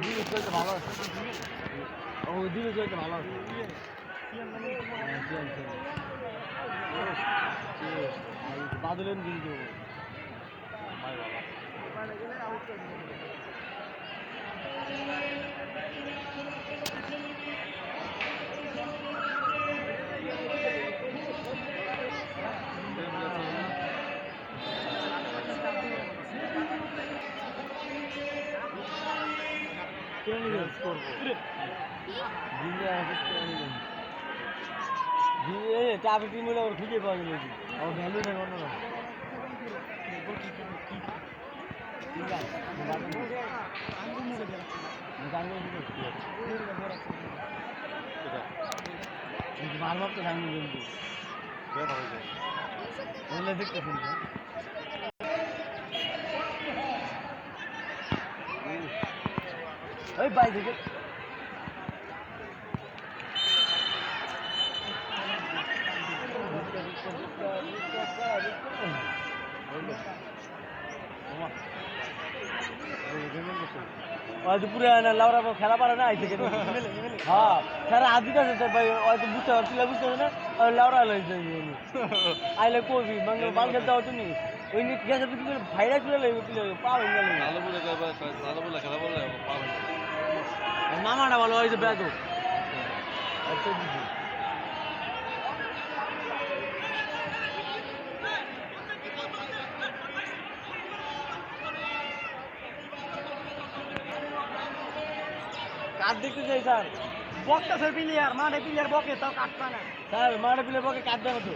দিকে চলতে ভালো আছে ও দিকে চলতে ভালো আছে বাদলেন কিন্তু টাকা টিম হলে ওর খুঁজে পাওয়া গেল ওর ভ্যালু নেই অন্যরকম মারমার তো সামনে কিন্তু দেখতে শুনছে ওই বাই থেকে পুরো লাউরা খেলা পারে না আইসে হ্যাঁ সারা আদিত আছে ভাই হয়তো বুঝতে পারছিল বুঝতে না লাউরা লইছে আইলে কবি বাল খেলতে হতো নি ওই গেছে কি করে ভাইরা তুলে লাগবে পা হয়ে গেল খেলা বললে মামাটা ভালো হয়েছে ব্যাগ কাঠ দেখতে চাই স্যার বকটা স্যার প্লেয়ার মাঠে প্লেয়ার বকে তাও কাটতা না স্যার মাঠে পিলে পকে কাঠ দেবো তো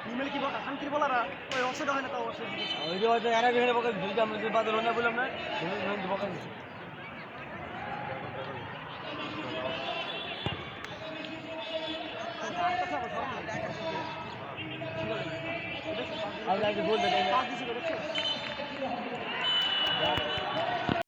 ইমেল কি বকা শান্তির বলারা ওই অসুবিধা হয় না তাও অসুবিধা ওই যে হয়তো এরা বেড়ে পকে ধুই আমরা যে বাদল না বললাম না পকা দিচ্ছি আর বলতে